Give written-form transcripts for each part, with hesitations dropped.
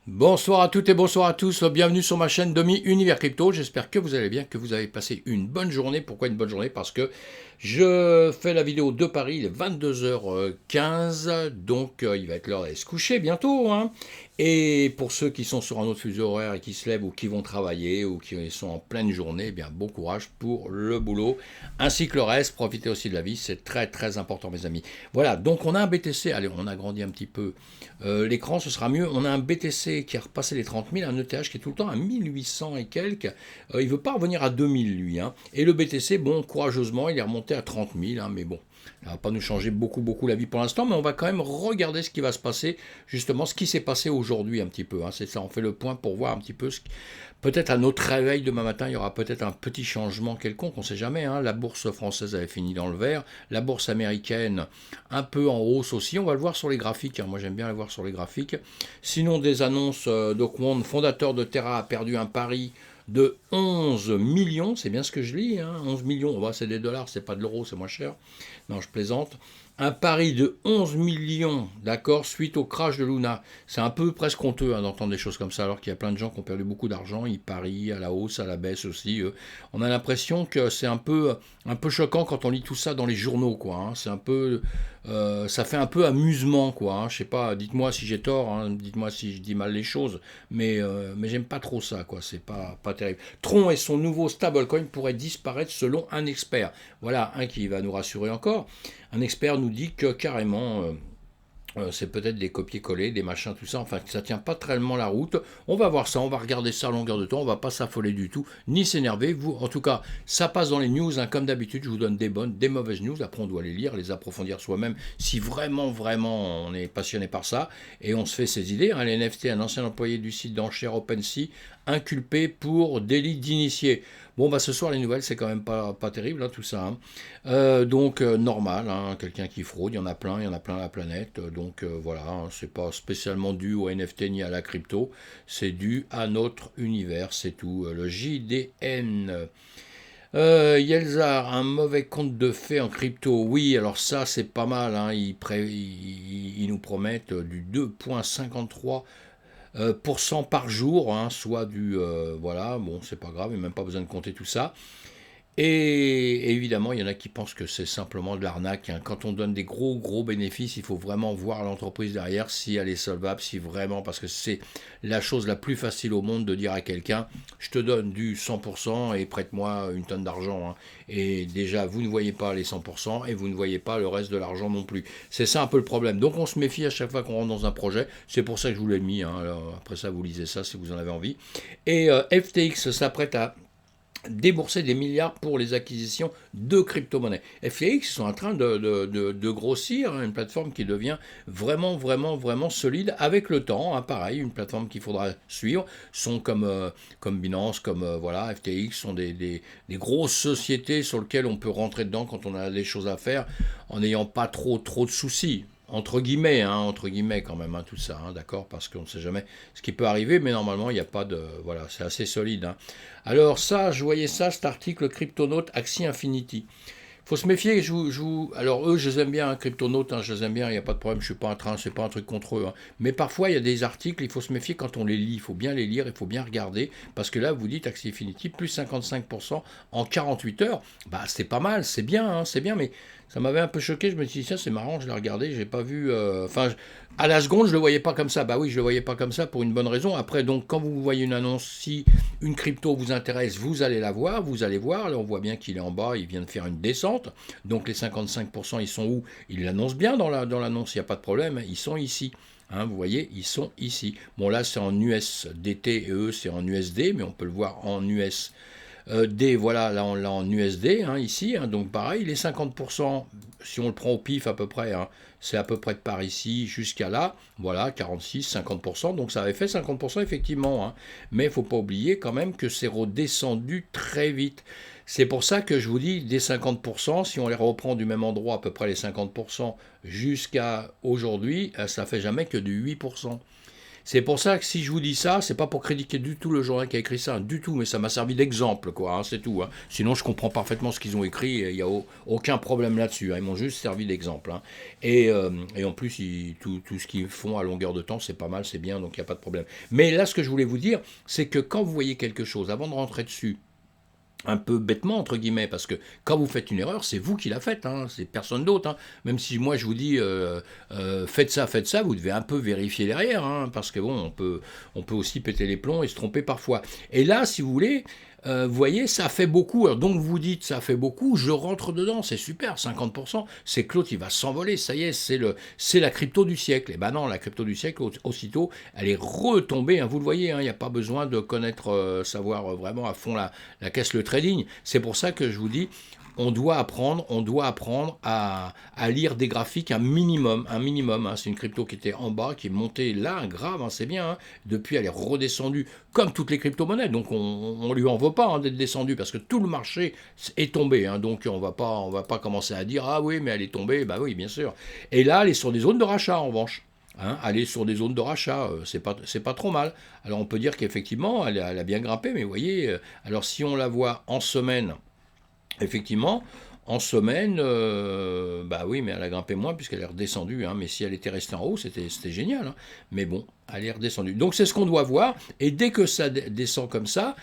Bonsoir à toutes et bonsoir à tous, bienvenue sur ma chaîne Demi Univers Crypto, j'espère que vous allez bien, que vous avez passé une bonne journée. Pourquoi une bonne journée? Parce que je fais la vidéo de Paris, il est 22h15, donc il va être l'heure d'aller se coucher bientôt, hein. Et pour ceux qui sont sur un autre fuseau horaire et qui se lèvent ou qui vont travailler ou qui sont en pleine journée, eh bien bon courage pour le boulot, ainsi que le reste, profitez aussi de la vie, c'est très très important mes amis. Voilà, donc on a un BTC, allez on agrandit un petit peu l'écran, ce sera mieux. On a un BTC qui a repassé les 30 000, un ETH qui est tout le temps à 1800 et quelques. Il ne veut pas revenir à 2000 lui, hein. Et le BTC, bon, courageusement, il est remonté à 30 000, hein, mais bon. Ça ne va pas nous changer beaucoup la vie pour l'instant, mais on va quand même regarder ce qui va se passer, justement ce qui s'est passé aujourd'hui un petit peu, hein. C'est ça, on fait le point pour voir un petit peu peut-être à notre réveil demain matin, il y aura peut-être un petit changement quelconque, on ne sait jamais, hein. La bourse française avait fini dans le vert, la bourse américaine un peu en hausse aussi, on va le voir sur les graphiques, hein. Moi j'aime bien le voir sur les graphiques. Sinon des annonces de Kwon, fondateur de Terra, a perdu un pari de 11 millions, c'est bien ce que je lis, hein, 11 millions, bah, c'est des dollars, c'est pas de l'euro, c'est moins cher. Non, je plaisante. Un pari de 11 millions, d'accord, suite au crash de Luna. C'est un peu presque honteux hein, d'entendre des choses comme ça, alors qu'il y a plein de gens qui ont perdu beaucoup d'argent, ils parient à la hausse, à la baisse aussi. On a l'impression que c'est un peu choquant quand on lit tout ça dans les journaux, quoi, hein. C'est un peu, ça fait un peu amusement, quoi, hein. Je sais pas, dites-moi si j'ai tort, hein, dites-moi si je dis mal les choses, mais j'aime pas trop ça, quoi, c'est pas terrible. Tron et son nouveau stablecoin pourraient disparaître selon un expert. Voilà, un qui va nous rassurer encore. Un expert nous dit que carrément, c'est peut-être des copier-coller, des machins, tout ça, enfin que ça tient pas tellement la route. On va voir ça, on va regarder ça à longueur de temps, on va pas s'affoler du tout, ni s'énerver. Vous, en tout cas, ça passe dans les news, hein, comme d'habitude, je vous donne des bonnes, des mauvaises news, après on doit les lire, les approfondir soi-même, si vraiment on est passionné par ça, et on se fait ses idées, hein. Les NFT, un ancien employé du site d'enchères OpenSea, inculpé pour délit d'initié. Bon, bah ce soir, les nouvelles, c'est quand même pas terrible, hein, tout ça, hein. Normal, hein, quelqu'un qui fraude, il y en a plein à la planète. Voilà, hein, c'est pas spécialement dû au NFT ni à la crypto, c'est dû à notre univers, c'est tout. Le JDN. Yelzar, un mauvais compte de fait en crypto. Oui, alors ça, c'est pas mal, hein. Ils nous promettent du 2,53 pour cent par jour, hein, soit du voilà, bon, c'est pas grave, il n'y a même pas besoin de compter tout ça. Et évidemment, il y en a qui pensent que c'est simplement de l'arnaque, hein. Quand on donne des gros bénéfices, il faut vraiment voir l'entreprise derrière, si elle est solvable, si vraiment, parce que c'est la chose la plus facile au monde de dire à quelqu'un, je te donne du 100% et prête-moi une tonne d'argent, hein. Et déjà, vous ne voyez pas les 100% et vous ne voyez pas le reste de l'argent non plus. C'est ça un peu le problème. Donc on se méfie à chaque fois qu'on rentre dans un projet. C'est pour ça que je vous l'ai mis, hein. Alors, après ça, vous lisez ça si vous en avez envie. Et FTX s'apprête à débourser des milliards pour les acquisitions de crypto-monnaies. FTX sont en train de grossir, hein, une plateforme qui devient vraiment solide avec le temps, hein, pareil, une plateforme qu'il faudra suivre, sont comme Binance, comme voilà, FTX, sont des grosses sociétés sur lesquelles on peut rentrer dedans quand on a des choses à faire en n'ayant pas trop de soucis entre guillemets quand même, hein, tout ça, hein, d'accord, parce qu'on ne sait jamais ce qui peut arriver, mais normalement il n'y a pas de, voilà, c'est assez solide, hein. Alors ça, je voyais ça, cet article Cryptonaut Axie Infinity. Faut se méfier, alors eux, je les aime bien, hein, Cryptonautes, hein, je les aime bien, il n'y a pas de problème, je suis pas en train, c'est pas un truc contre eux, hein. Mais parfois, il y a des articles, il faut se méfier quand on les lit, il faut bien les lire, il faut bien regarder, parce que là, vous dites Axie Infinity, plus 55% en 48 heures, bah c'est pas mal, c'est bien, mais ça m'avait un peu choqué, je me suis dit, ça c'est marrant, je l'ai regardé, j'ai pas vu, à la seconde, je le voyais pas comme ça, bah oui, je le voyais pas comme ça pour une bonne raison, après, donc, quand vous voyez une annonce, si une crypto vous intéresse, vous allez la voir, vous allez voir, là on voit bien qu'il est en bas, il vient de faire une descente, donc les 55%, ils sont où? Ils l'annoncent bien dans l'annonce, il n'y a pas de problème, ils sont ici. Hein, vous voyez, ils sont ici. Bon là c'est en USDT et eux c'est en USD, mais on peut le voir en USD, voilà, là on l'a en USD, hein, ici, hein, donc pareil, les 50%, si on le prend au pif à peu près, hein, c'est à peu près de par ici jusqu'à là, voilà, 46, 50%, donc ça avait fait 50% effectivement, hein, mais il ne faut pas oublier quand même que c'est redescendu très vite. C'est pour ça que je vous dis, des 50%, si on les reprend du même endroit, à peu près les 50% jusqu'à aujourd'hui, ça fait jamais que du 8%. C'est pour ça que si je vous dis ça, c'est pas pour critiquer du tout le journal qui a écrit ça, du tout, mais ça m'a servi d'exemple, quoi, hein, c'est tout. Hein. Sinon, je comprends parfaitement ce qu'ils ont écrit, il n'y a aucun problème là-dessus. Hein, ils m'ont juste servi d'exemple. Hein. Et en plus, tout ce qu'ils font à longueur de temps, c'est pas mal, c'est bien, donc il n'y a pas de problème. Mais là, ce que je voulais vous dire, c'est que quand vous voyez quelque chose, avant de rentrer dessus, un peu bêtement, entre guillemets, parce que quand vous faites une erreur, c'est vous qui la faites, hein, c'est personne d'autre. Hein. Même si moi je vous dis faites ça, vous devez un peu vérifier derrière, hein, parce que bon, on peut aussi péter les plombs et se tromper parfois. Et là, si vous voulez, vous voyez, ça fait beaucoup. Alors, donc vous dites ça fait beaucoup, je rentre dedans, c'est super, 50%, c'est que l'autre il va s'envoler, ça y est, c'est la crypto du siècle. Et ben non, la crypto du siècle, aussitôt, elle est retombée, hein, vous le voyez, il n'y a pas besoin de connaître, savoir vraiment à fond la caisse, le trading. C'est pour ça que je vous dis, on doit apprendre à lire des graphiques un minimum. Hein. C'est une crypto qui était en bas, qui est montée là, grave, hein, c'est bien. Hein. Depuis, elle est redescendue, comme toutes les crypto-monnaies. Donc, on lui en veut pas hein, d'être descendue, parce que tout le marché est tombé. Hein. Donc, on va pas commencer à dire, ah oui, mais elle est tombée. Bah oui, bien sûr. Et là, elle est sur des zones de rachat, en revanche. Hein, aller sur des zones de rachat, c'est pas trop mal. Alors on peut dire qu'effectivement, elle a bien grimpé, mais vous voyez, alors si on la voit en semaine, effectivement, en semaine, bah oui, mais elle a grimpé moins puisqu'elle est redescendue. Hein, mais si elle était restée en haut, c'était génial. Hein. Mais bon, elle est redescendue. Donc c'est ce qu'on doit voir. Et dès que ça descend comme ça,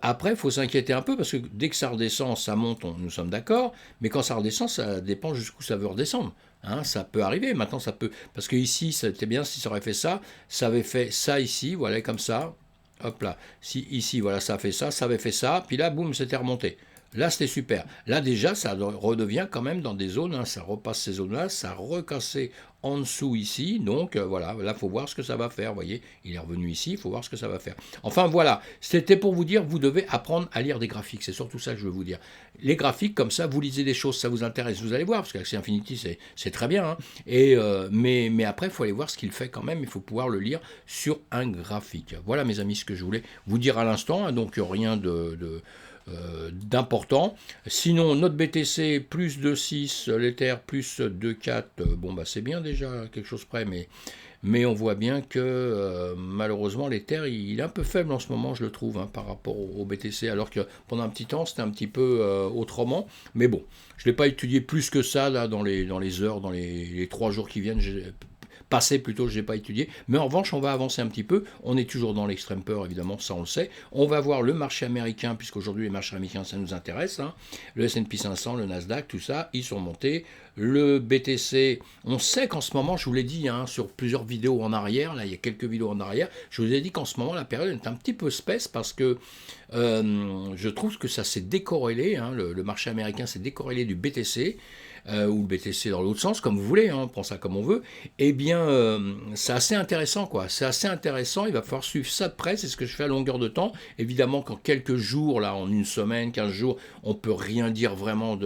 après, il faut s'inquiéter un peu parce que dès que ça redescend, ça monte, nous sommes d'accord. Mais quand ça redescend, ça dépend jusqu'où ça veut redescendre. Hein, ça peut arriver. Maintenant, ça peut. Parce que ici, c'était bien si ça aurait fait ça. Ça avait fait ça ici, voilà, comme ça. Hop là. Si ici, voilà, ça a fait ça, ça avait fait ça. Puis là, boum, c'était remonté. Là, c'était super. Là, déjà, ça redevient quand même dans des zones, hein, ça repasse ces zones-là, ça a recassé en dessous ici. Donc, voilà, là, il faut voir ce que ça va faire. Vous voyez, il est revenu ici, il faut voir ce que ça va faire. Enfin, voilà, c'était pour vous dire, vous devez apprendre à lire des graphiques. C'est surtout ça que je veux vous dire. Les graphiques, comme ça, vous lisez des choses, ça vous intéresse, vous allez voir, parce qu'Axie Infinity, c'est très bien. Hein, mais après, il faut aller voir ce qu'il fait quand même. Il faut pouvoir le lire sur un graphique. Voilà, mes amis, ce que je voulais vous dire à l'instant. Hein, donc, rien d'important. Sinon, notre BTC plus 2,6, l'Ether plus 2,4, bon bah c'est bien déjà, quelque chose près, mais on voit bien que malheureusement l'Ether il est un peu faible en ce moment, je le trouve, hein, par rapport au BTC, alors que pendant un petit temps c'était un petit peu autrement, mais bon, je ne l'ai pas étudié plus que ça là dans les heures, dans les 3 jours qui viennent, passé plutôt, je n'ai pas étudié. Mais en revanche, on va avancer un petit peu. On est toujours dans l'extrême peur, évidemment, ça on le sait. On va voir le marché américain, puisqu'aujourd'hui les marchés américains, ça nous intéresse. Hein. Le S&P 500, le Nasdaq, tout ça, ils sont montés. Le BTC, on sait qu'en ce moment, je vous l'ai dit, hein, sur plusieurs vidéos en arrière, là il y a quelques vidéos en arrière, je vous ai dit qu'en ce moment, la période est un petit peu spèce parce que je trouve que ça s'est décorrélé, hein, le marché américain s'est décorrélé du BTC. Ou le BTC dans l'autre sens, comme vous voulez, hein, on prend ça comme on veut, eh bien, c'est assez intéressant, quoi. C'est assez intéressant, il va falloir suivre ça de près, c'est ce que je fais à longueur de temps. Évidemment qu'en quelques jours, là, en une semaine, 15 jours, on peut rien dire vraiment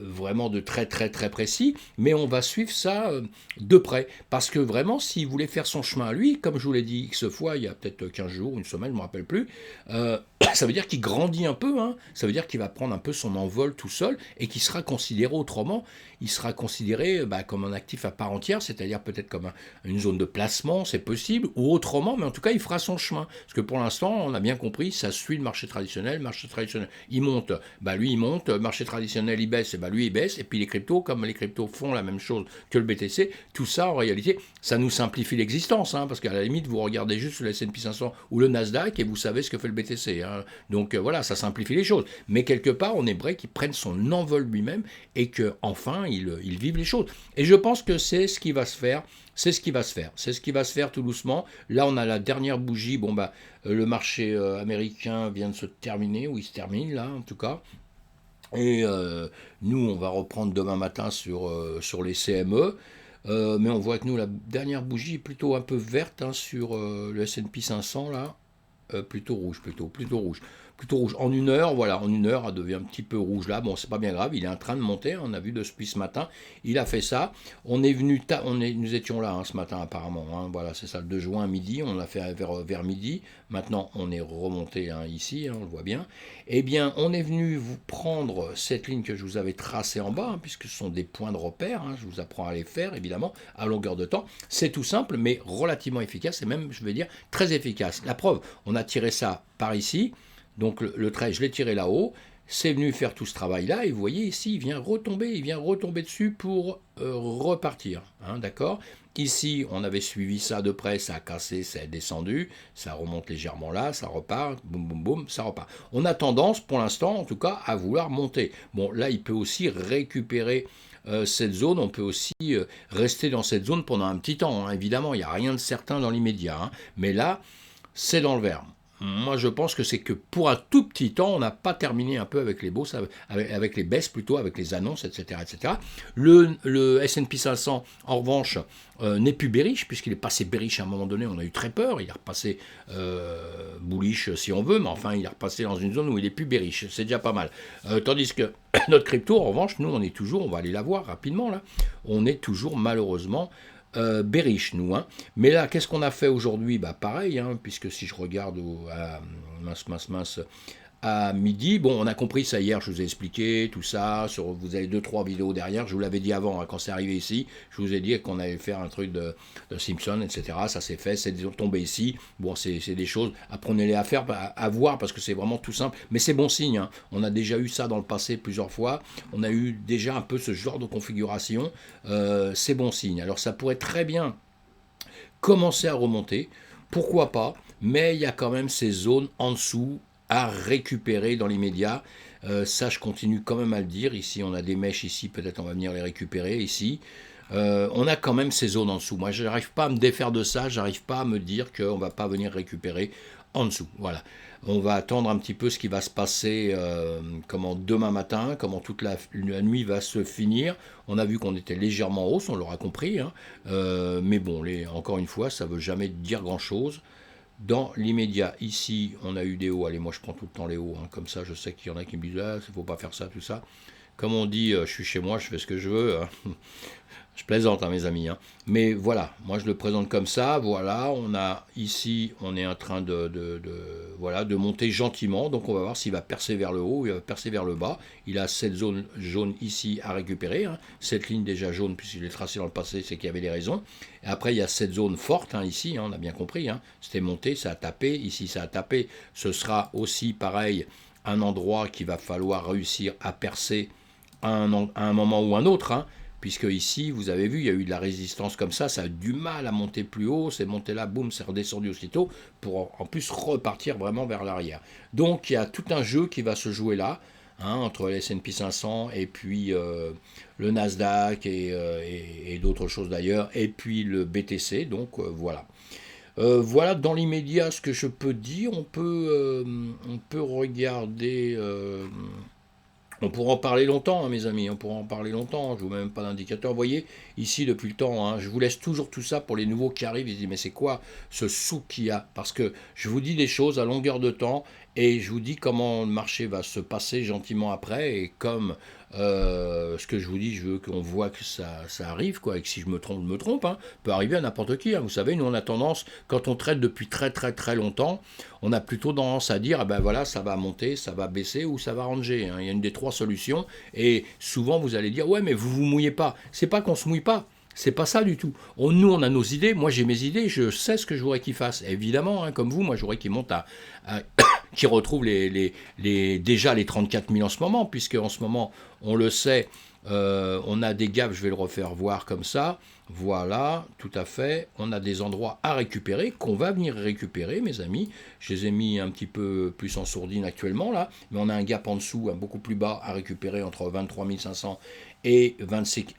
vraiment de très très très précis, mais on va suivre ça de près, parce que vraiment, s'il voulait faire son chemin à lui, comme je vous l'ai dit X fois, il y a peut-être 15 jours, une semaine, je ne me rappelle plus, ça veut dire qu'il grandit un peu, hein, ça veut dire qu'il va prendre un peu son envol tout seul, et qu'il sera considéré autrement, il sera considéré comme un actif à part entière, c'est-à-dire peut-être comme une zone de placement, c'est possible, ou autrement, mais en tout cas, il fera son chemin, parce que pour l'instant, on a bien compris, ça suit le marché traditionnel, il monte, lui il monte, marché traditionnel il baisse, et lui il baisse, et puis les cryptos, comme les cryptos font la même chose que le BTC, tout ça en réalité, ça nous simplifie l'existence, hein, parce qu'à la limite, vous regardez juste le S&P 500 ou le Nasdaq, et vous savez ce que fait le BTC, hein. Donc voilà, ça simplifie les choses, mais quelque part, on aimerait qu'il prenne son envol lui-même, et qu'enfin, il vive les choses. Et je pense que c'est ce qui va se faire, c'est ce qui va se faire tout doucement. Là, on a la dernière bougie, le marché américain vient de se terminer, ou il se termine là, en tout cas. Et nous, on va reprendre demain matin sur les CME. Mais on voit que nous, la dernière bougie est plutôt un peu verte, hein, sur le S&P 500, là. Plutôt rouge. plutôt rouge. En 1 heure, voilà, en 1 heure, elle devient un petit peu rouge là. Bon, c'est pas bien grave, il est en train de monter. On a vu depuis ce matin, il a fait ça. On est venu, nous étions là ce matin apparemment. Voilà, c'est ça, le 2 juin midi. On l'a fait vers midi. Maintenant, on est remonté ici, on le voit bien. Eh bien, on est venu vous prendre cette ligne que je vous avais tracée en bas, puisque ce sont des points de repère. Je vous apprends à les faire, évidemment, à longueur de temps. C'est tout simple, mais relativement efficace, et même, je vais dire, très efficace. La preuve, on a tiré ça par ici. Donc le trait, je l'ai tiré là-haut, c'est venu faire tout ce travail-là, et vous voyez ici, il vient retomber dessus pour repartir, d'accord. Ici, on avait suivi ça de près, ça a cassé, ça a descendu, ça remonte légèrement là, ça repart, boum, boum, boum, ça repart. On a tendance, pour l'instant, en tout cas, à vouloir monter. Bon, là, il peut aussi récupérer cette zone, on peut aussi rester dans cette zone pendant un petit temps, évidemment, il n'y a rien de certain dans l'immédiat, mais là, c'est dans le vert. Moi, je pense que c'est que pour un tout petit temps, on n'a pas terminé un peu avec les baisses, avec les baisses plutôt, avec les annonces, etc. etc. Le S&P 500, en revanche, n'est plus bearish, puisqu'il est passé bearish à un moment donné, on a eu très peur, il est repassé bullish si on veut, mais enfin, il est repassé dans une zone où il est plus bearish, c'est déjà pas mal. Tandis que notre crypto, en revanche, nous, on va aller la voir rapidement, là, on est toujours malheureusement bearish, nous. Mais là, qu'est-ce qu'on a fait aujourd'hui? Pareil, puisque si je regarde à midi, bon, on a compris ça hier, je vous ai expliqué tout ça, vous avez 2-3 vidéos derrière, je vous l'avais dit avant, quand c'est arrivé ici, je vous ai dit qu'on allait faire un truc de Simpson, etc. Ça s'est fait, c'est tombé ici. Bon, c'est des choses, apprenez-les à faire, à voir, parce que c'est vraiment tout simple, mais c'est bon signe. On a déjà eu ça dans le passé plusieurs fois, on a eu déjà un peu ce genre de configuration, c'est bon signe. Alors ça pourrait très bien commencer à remonter, pourquoi pas, mais il y a quand même ces zones en dessous à récupérer dans l'immédiat. Ça, je continue quand même à le dire. Ici, on a des mèches ici, peut-être on va venir les récupérer ici. On a quand même ces zones en dessous. Moi, je n'arrive pas à me défaire de ça, j'arrive pas à me dire qu'on ne va pas venir récupérer en dessous. Voilà. On va attendre un petit peu ce qui va se passer comment demain matin, comment toute la nuit va se finir. On a vu qu'on était légèrement en hausse, on l'aura compris. Mais bon, encore une fois, ça ne veut jamais dire grand-chose. Dans l'immédiat, ici, on a eu des hauts. Allez, moi, je prends tout le temps les hauts. Comme ça, je sais qu'il y en a qui me disent « Ah, il ne faut pas faire ça, tout ça ». Comme on dit, je suis chez moi, je fais ce que je veux. Je plaisante, mes amis. Mais voilà, moi, je le présente comme ça. Voilà, ici, on est en train de monter gentiment. Donc, on va voir s'il va percer vers le haut, il va percer vers le bas. Il a cette zone jaune ici à récupérer. Cette ligne déjà jaune, puisqu'il est tracé dans le passé, c'est qu'il y avait des raisons. Et après, il y a cette zone forte, ici, on a bien compris. C'était monté, ça a tapé. Ici, ça a tapé. Ce sera aussi, pareil, un endroit qu'il va falloir réussir à percer à un moment ou un autre, puisque ici, vous avez vu, il y a eu de la résistance comme ça a du mal à monter plus haut, c'est monté là, boum, c'est redescendu aussitôt, pour en plus repartir vraiment vers l'arrière. Donc, il y a tout un jeu qui va se jouer là, entre les S&P 500 et puis le Nasdaq et d'autres choses d'ailleurs, et puis le BTC, donc voilà. Voilà dans l'immédiat ce que je peux dire. On peut regarder... on pourra en parler longtemps, mes amis, on pourra en parler longtemps, je ne vous mets même pas d'indicateur. Vous voyez, ici, depuis le temps, je vous laisse toujours tout ça pour les nouveaux qui arrivent. Ils se disent, mais c'est quoi ce sou qu'il y a? Parce que je vous dis des choses à longueur de temps, et je vous dis comment le marché va se passer gentiment après, et comme ce que je vous dis, je veux qu'on voit que ça arrive, et que si je me trompe, peut arriver à n'importe qui. Vous savez, nous on a tendance, quand on traite depuis très très très longtemps, on a plutôt tendance à dire, voilà, ça va monter, ça va baisser ou ça va ranger. Il y a une des trois solutions, et souvent vous allez dire, ouais, mais vous vous mouillez pas. C'est pas qu'on se mouille pas. C'est pas ça du tout. Nous, on a nos idées. Moi, j'ai mes idées. Je sais ce que je voudrais qu'ils fassent. Évidemment, comme vous, moi, je voudrais qu'ils montent qu'ils retrouvent déjà les 34 000 en ce moment, puisque en ce moment, on le sait, on a des gaps, je vais le refaire voir comme ça. Voilà, tout à fait. On a des endroits à récupérer, qu'on va venir récupérer, mes amis. Je les ai mis un petit peu plus en sourdine actuellement, là. Mais on a un gap en dessous, beaucoup plus bas, à récupérer entre 23 500 et 26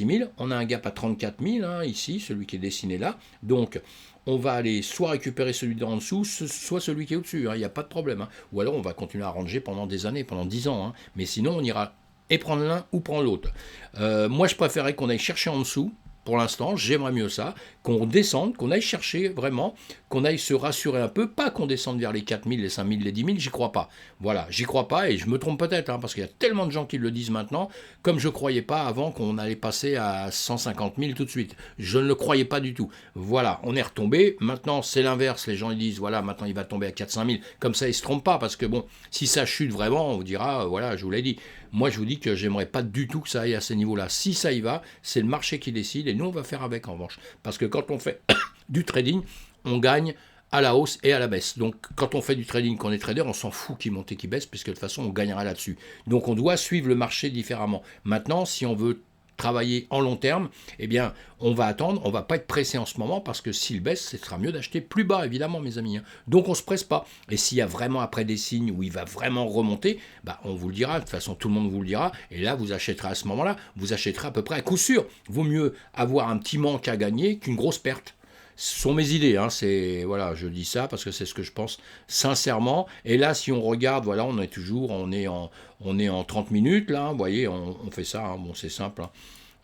000. On a un gap à 34 000, ici, celui qui est dessiné là. Donc, on va aller soit récupérer celui d'en dessous, soit celui qui est au-dessus. Il n'y a pas de problème. Ou alors, on va continuer à ranger pendant des années, pendant 10 ans. Mais sinon, on ira et prendre l'un ou prendre l'autre. Moi, je préférais qu'on aille chercher en dessous, pour l'instant, j'aimerais mieux ça, qu'on descende, qu'on aille chercher vraiment, qu'on aille se rassurer un peu, pas qu'on descende vers les 4000, les 5000, les 10 000, j'y crois pas. Voilà, j'y crois pas et je me trompe peut-être, hein, parce qu'il y a tellement de gens qui le disent maintenant, comme je croyais pas avant qu'on allait passer à 150 000 tout de suite. Je ne le croyais pas du tout. Voilà, on est retombé, maintenant c'est l'inverse, les gens ils disent, voilà, maintenant il va tomber à 4-5 000, comme ça ils se trompent pas, parce que bon, si ça chute vraiment, on vous dira, voilà, je vous l'ai dit. Moi, je vous dis que j'aimerais pas du tout que ça aille à ces niveaux-là. Si ça y va, c'est le marché qui décide et nous, on va faire avec en revanche. Parce que quand on fait du trading, on gagne à la hausse et à la baisse. Donc, quand on fait du trading, qu'on est trader, on s'en fout qu'il monte et qu'il baisse, puisque de toute façon, on gagnera là-dessus. Donc, on doit suivre le marché différemment. Maintenant, si on veut travailler en long terme, eh bien, on va attendre, on va pas être pressé en ce moment parce que s'il baisse, ce sera mieux d'acheter plus bas, évidemment, mes amis. Donc, on se presse pas. Et s'il y a vraiment après des signes où il va vraiment remonter, bah, on vous le dira. De toute façon, tout le monde vous le dira. Et là, vous achèterez à ce moment-là, vous achèterez à peu près à coup sûr. Vaut mieux avoir un petit manque à gagner qu'une grosse perte. Ce sont mes idées, hein, c'est voilà, je dis ça parce que c'est ce que je pense sincèrement. Et là, si on regarde, voilà, on est en 30 minutes là, vous voyez, on fait ça, hein, bon, c'est simple. Hein.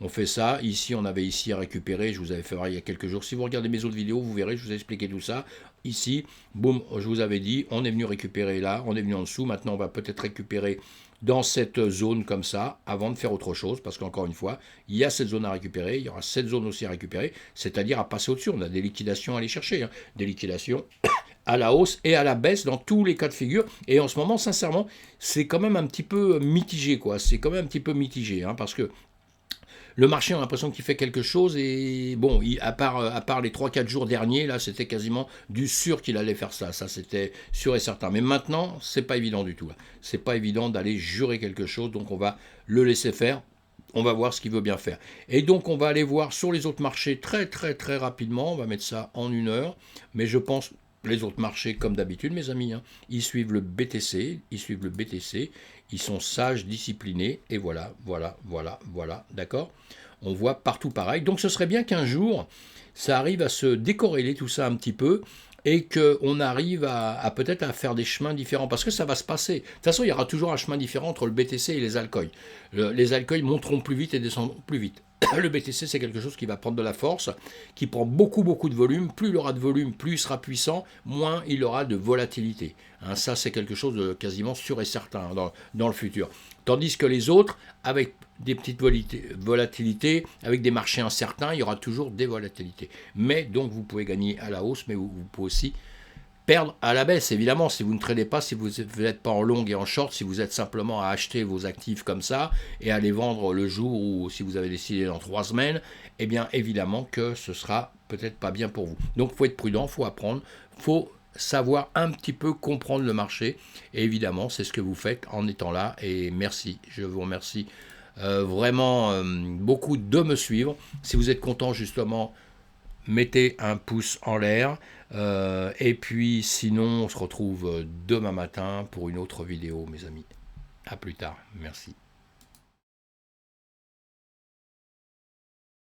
On fait ça, ici on avait ici à récupérer, je vous avais fait voir il y a quelques jours. Si vous regardez mes autres vidéos, vous verrez, je vous ai expliqué tout ça. Ici, boum, je vous avais dit, on est venu récupérer là, on est venu en dessous, maintenant on va peut-être récupérer dans cette zone comme ça, avant de faire autre chose, parce qu'encore une fois, il y a cette zone à récupérer, il y aura cette zone aussi à récupérer, c'est-à-dire à passer au-dessus. On a des liquidations à aller chercher, hein, des liquidations à la hausse et à la baisse dans tous les cas de figure. Et en ce moment, sincèrement, c'est quand même un petit peu mitigé, quoi. C'est quand même un petit peu mitigé, hein, parce que le marché, on a l'impression qu'il fait quelque chose et bon, à part les 3-4 jours derniers, là, c'était quasiment du sûr qu'il allait faire ça. Ça, c'était sûr et certain. Mais maintenant, c'est pas évident du tout. C'est pas évident d'aller jurer quelque chose, donc on va le laisser faire. On va voir ce qu'il veut bien faire. Et donc, on va aller voir sur les autres marchés très, très, très rapidement. On va mettre ça en 1 heure. Mais je pense, les autres marchés, comme d'habitude, mes amis, hein, ils suivent le BTC. Ils sont sages, disciplinés. Et voilà, d'accord. On voit partout pareil. Donc, ce serait bien qu'un jour, ça arrive à se décorréler tout ça un petit peu et qu'on arrive à peut-être à faire des chemins différents, parce que ça va se passer. De toute façon, il y aura toujours un chemin différent entre le BTC et les altcoins. Les altcoins monteront plus vite et descendront plus vite. Le BTC, c'est quelque chose qui va prendre de la force, qui prend beaucoup, beaucoup de volume. Plus il aura de volume, plus il sera puissant, moins il aura de volatilité. Hein, ça, c'est quelque chose de quasiment sûr et certain dans le futur. Tandis que les autres, avec des petites volatilités, avec des marchés incertains, il y aura toujours des volatilités. Mais donc, vous pouvez gagner à la hausse, mais vous pouvez aussi perdre à la baisse, évidemment, si vous ne tradez pas, si vous n'êtes pas en long et en short, si vous êtes simplement à acheter vos actifs comme ça et à les vendre le jour ou si vous avez décidé dans 3 semaines, eh bien évidemment que ce sera peut-être pas bien pour vous. Donc il faut être prudent, il faut apprendre, il faut savoir un petit peu comprendre le marché et évidemment c'est ce que vous faites en étant là et merci, je vous remercie vraiment beaucoup de me suivre. Si vous êtes content justement, mettez un pouce en l'air. Et puis sinon, on se retrouve demain matin pour une autre vidéo, mes amis. À plus tard. Merci.